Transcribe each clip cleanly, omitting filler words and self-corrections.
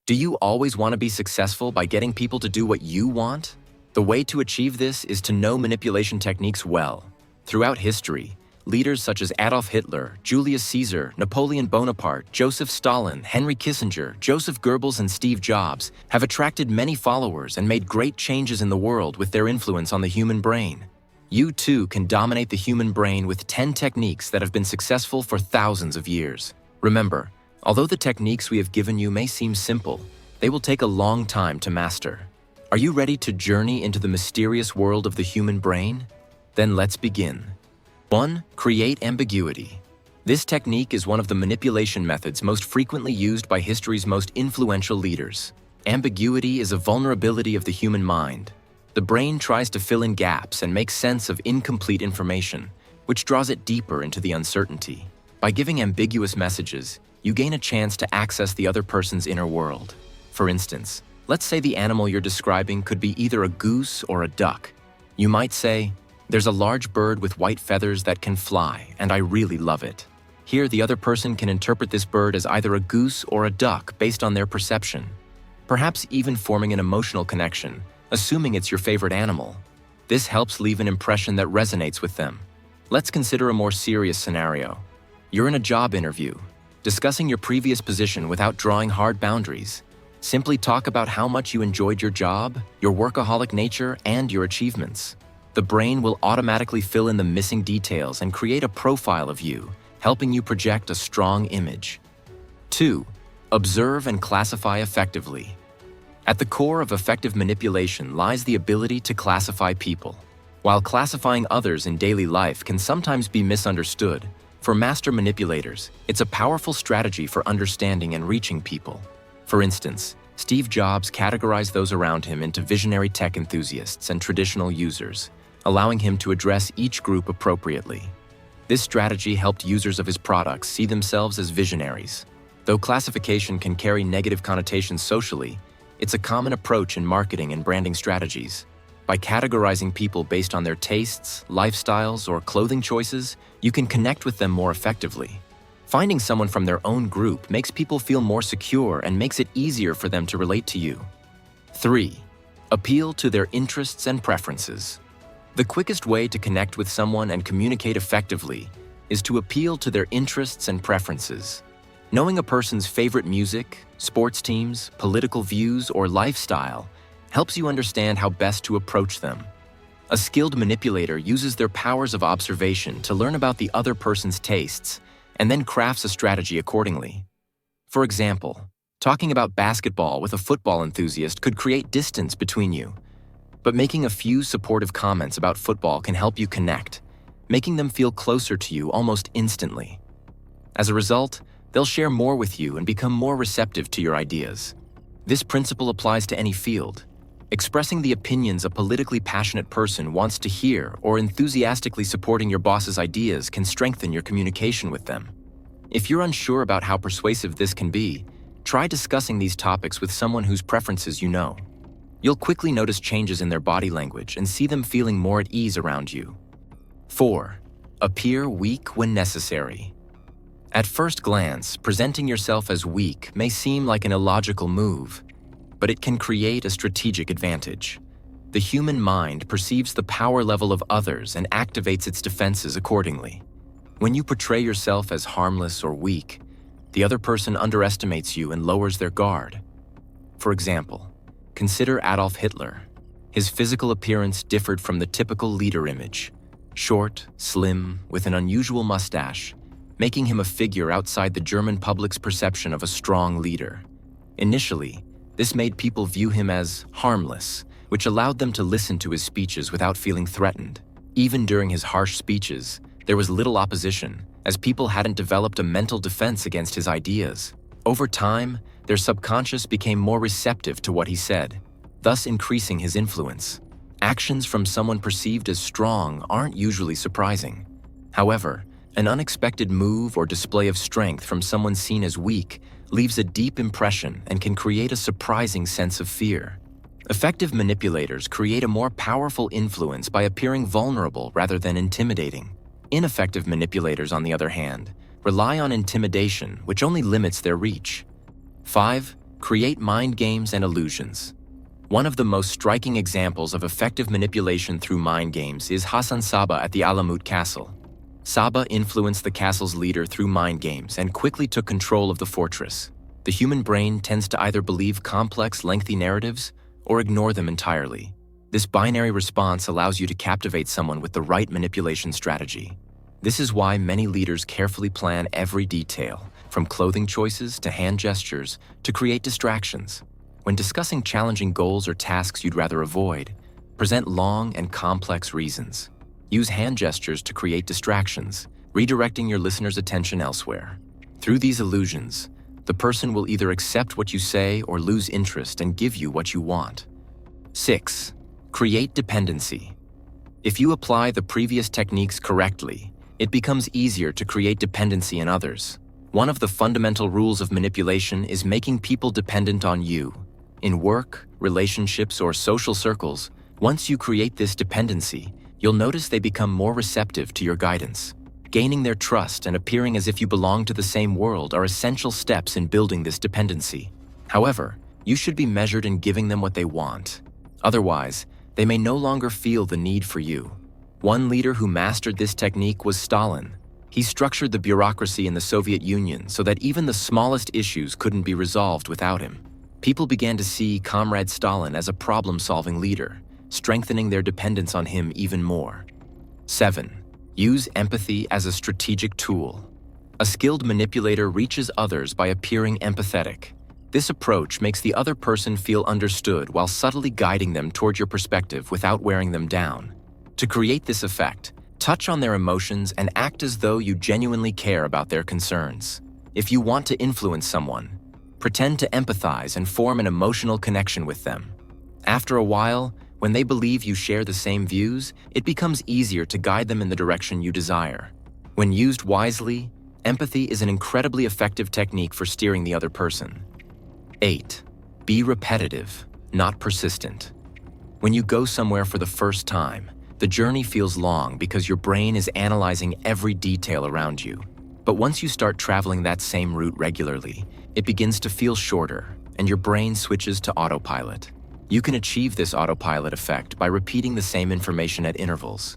Do you always want to be successful by getting people to do what you want? The way to achieve this is to know manipulation techniques well. Throughout history, leaders such as Adolf Hitler, Julius Caesar, Napoleon Bonaparte, Joseph Stalin, Henry Kissinger, Joseph Goebbels, and Steve Jobs have attracted many followers and made great changes in the world with their influence on the human brain. You too can dominate the human brain with 10 techniques that have been successful for thousands of years. Remember, although the techniques we have given you may seem simple, they will take a long time to master. Are you ready to journey into the mysterious world of the human brain? Then let's begin. 1. Create ambiguity. This technique is one of the manipulation methods most frequently used by history's most influential leaders. Ambiguity is a vulnerability of the human mind. The brain tries to fill in gaps and make sense of incomplete information, which draws it deeper into the uncertainty. By giving ambiguous messages, you gain a chance to access the other person's inner world. For instance, let's say the animal you're describing could be either a goose or a duck. You might say, "There's a large bird with white feathers that can fly, and I really love it." Here, the other person can interpret this bird as either a goose or a duck based on their perception, perhaps even forming an emotional connection, assuming it's your favorite animal. This helps leave an impression that resonates with them. Let's consider a more serious scenario. You're in a job interview, discussing your previous position without drawing hard boundaries. Simply talk about how much you enjoyed your job, your workaholic nature, and your achievements. The brain will automatically fill in the missing details and create a profile of you, helping you project a strong image. 2. Observe and classify effectively. At the core of effective manipulation lies the ability to classify people. While classifying others in daily life can sometimes be misunderstood, for master manipulators, it's a powerful strategy for understanding and reaching people. For instance, Steve Jobs categorized those around him into visionary tech enthusiasts and traditional users, allowing him to address each group appropriately. This strategy helped users of his products see themselves as visionaries. Though classification can carry negative connotations socially, it's a common approach in marketing and branding strategies. By categorizing people based on their tastes, lifestyles, or clothing choices, you can connect with them more effectively. Finding someone from their own group makes people feel more secure and makes it easier for them to relate to you. 3. Appeal to their interests and preferences. The quickest way to connect with someone and communicate effectively is to appeal to their interests and preferences. Knowing a person's favorite music, sports teams, political views, or lifestyle helps you understand how best to approach them. A skilled manipulator uses their powers of observation to learn about the other person's tastes and then crafts a strategy accordingly. For example, talking about basketball with a football enthusiast could create distance between you, but making a few supportive comments about football can help you connect, making them feel closer to you almost instantly. As a result, they'll share more with you and become more receptive to your ideas. This principle applies to any field. Expressing the opinions a politically passionate person wants to hear or enthusiastically supporting your boss's ideas can strengthen your communication with them. If you're unsure about how persuasive this can be, try discussing these topics with someone whose preferences you know. You'll quickly notice changes in their body language and see them feeling more at ease around you. 4. Appear weak when necessary. At first glance, presenting yourself as weak may seem like an illogical move, but it can create a strategic advantage. The human mind perceives the power level of others and activates its defenses accordingly. When you portray yourself as harmless or weak, the other person underestimates you and lowers their guard. For example, consider Adolf Hitler. His physical appearance differed from the typical leader image: short, slim, with an unusual mustache, making him a figure outside the German public's perception of a strong leader. Initially, this made people view him as harmless, which allowed them to listen to his speeches without feeling threatened. Even during his harsh speeches, there was little opposition, as people hadn't developed a mental defense against his ideas. Over time, their subconscious became more receptive to what he said, thus increasing his influence. Actions from someone perceived as strong aren't usually surprising. However, an unexpected move or display of strength from someone seen as weak leaves a deep impression and can create a surprising sense of fear. Effective manipulators create a more powerful influence by appearing vulnerable rather than intimidating. Ineffective manipulators, on the other hand, rely on intimidation, which only limits their reach. 5. Create mind games and illusions. One of the most striking examples of effective manipulation through mind games is Hassan Saba at the Alamut Castle. Saba influenced the castle's leader through mind games and quickly took control of the fortress. The human brain tends to either believe complex, lengthy narratives or ignore them entirely. This binary response allows you to captivate someone with the right manipulation strategy. This is why many leaders carefully plan every detail, from clothing choices to hand gestures, to create distractions. When discussing challenging goals or tasks you'd rather avoid, present long and complex reasons. Use hand gestures to create distractions, redirecting your listener's attention elsewhere. Through these illusions, the person will either accept what you say or lose interest and give you what you want. 6. Create dependency. If you apply the previous techniques correctly, it becomes easier to create dependency in others. One of the fundamental rules of manipulation is making people dependent on you. In work, relationships, or social circles, once you create this dependency, you'll notice they become more receptive to your guidance. Gaining their trust and appearing as if you belong to the same world are essential steps in building this dependency. However, you should be measured in giving them what they want. Otherwise, they may no longer feel the need for you. One leader who mastered this technique was Stalin. He structured the bureaucracy in the Soviet Union so that even the smallest issues couldn't be resolved without him. People began to see Comrade Stalin as a problem-solving leader, strengthening their dependence on him even more. 7. Use empathy as a strategic tool. A skilled manipulator reaches others by appearing empathetic. This approach makes the other person feel understood while subtly guiding them toward your perspective without wearing them down. To create this effect, touch on their emotions and act as though you genuinely care about their concerns. If you want to influence someone, pretend to empathize and form an emotional connection with them. After a while, when they believe you share the same views, it becomes easier to guide them in the direction you desire. When used wisely, empathy is an incredibly effective technique for steering the other person. 8. Be repetitive, not persistent. When you go somewhere for the first time, the journey feels long because your brain is analyzing every detail around you. But once you start traveling that same route regularly, it begins to feel shorter, and your brain switches to autopilot. You can achieve this autopilot effect by repeating the same information at intervals.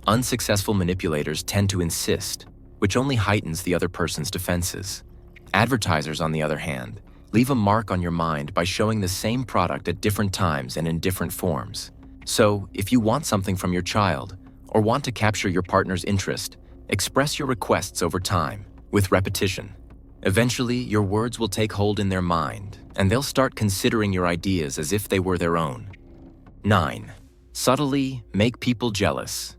Unsuccessful manipulators tend to insist, which only heightens the other person's defenses. Advertisers, on the other hand, leave a mark on your mind by showing the same product at different times and in different forms. So, if you want something from your child, or want to capture your partner's interest, express your requests over time, with repetition. Eventually, your words will take hold in their mind, and they'll start considering your ideas as if they were their own. 9. Subtly make people jealous.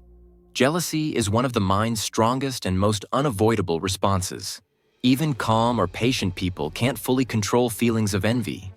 Jealousy is one of the mind's strongest and most unavoidable responses. Even calm or patient people can't fully control feelings of envy.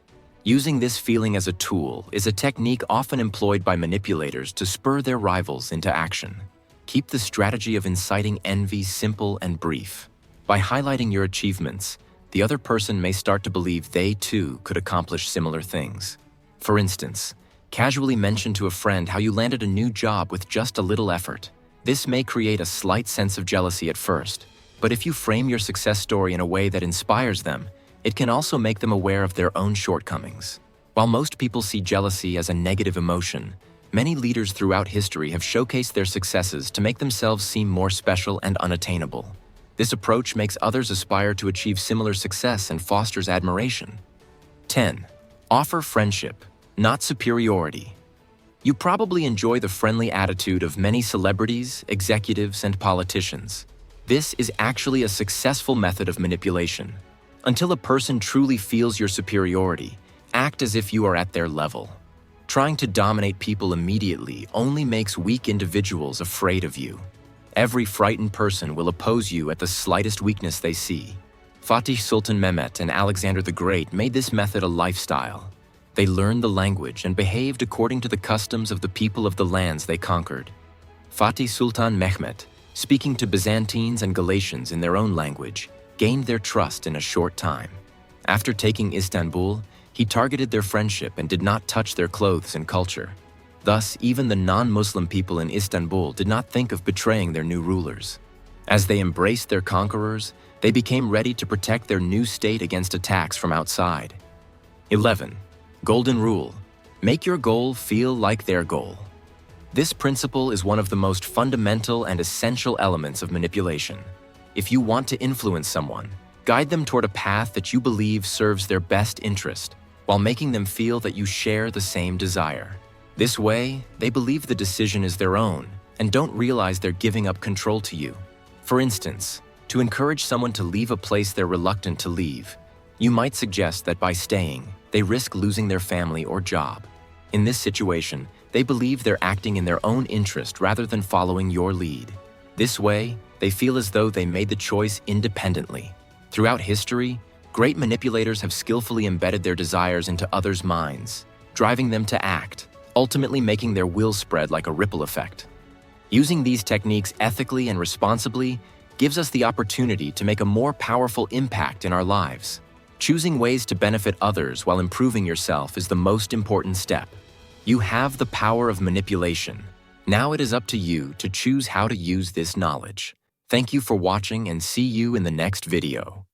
Using this feeling as a tool is a technique often employed by manipulators to spur their rivals into action. Keep the strategy of inciting envy simple and brief. By highlighting your achievements, the other person may start to believe they too could accomplish similar things. For instance, casually mention to a friend how you landed a new job with just a little effort. This may create a slight sense of jealousy at first, but if you frame your success story in a way that inspires them, it can also make them aware of their own shortcomings. While most people see jealousy as a negative emotion, many leaders throughout history have showcased their successes to make themselves seem more special and unattainable. This approach makes others aspire to achieve similar success and fosters admiration. 10. Offer friendship, not superiority. You probably enjoy the friendly attitude of many celebrities, executives, and politicians. This is actually a successful method of manipulation. Until a person truly feels your superiority, act as if you are at their level. Trying to dominate people immediately only makes weak individuals afraid of you. Every frightened person will oppose you at the slightest weakness they see. Fatih Sultan Mehmet and Alexander the Great made this method a lifestyle. They learned the language and behaved according to the customs of the people of the lands they conquered. Fatih Sultan Mehmet, speaking to Byzantines and Galatians in their own language, gained their trust in a short time. After taking Istanbul, he targeted their friendship and did not touch their clothes and culture. Thus, even the non-Muslim people in Istanbul did not think of betraying their new rulers. As they embraced their conquerors, they became ready to protect their new state against attacks from outside. 11. Golden Rule. Make your goal feel like their goal. This principle is one of the most fundamental and essential elements of manipulation. If you want to influence someone, guide them toward a path that you believe serves their best interest, while making them feel that you share the same desire. This way, they believe the decision is their own and don't realize they're giving up control to you. For instance, to encourage someone to leave a place they're reluctant to leave, you might suggest that by staying, they risk losing their family or job. In this situation, they believe they're acting in their own interest rather than following your lead. This way, they feel as though they made the choice independently. Throughout history, great manipulators have skillfully embedded their desires into others' minds, driving them to act, ultimately making their will spread like a ripple effect. Using these techniques ethically and responsibly gives us the opportunity to make a more powerful impact in our lives. Choosing ways to benefit others while improving yourself is the most important step. You have the power of manipulation. Now it is up to you to choose how to use this knowledge. Thank you for watching and see you in the next video.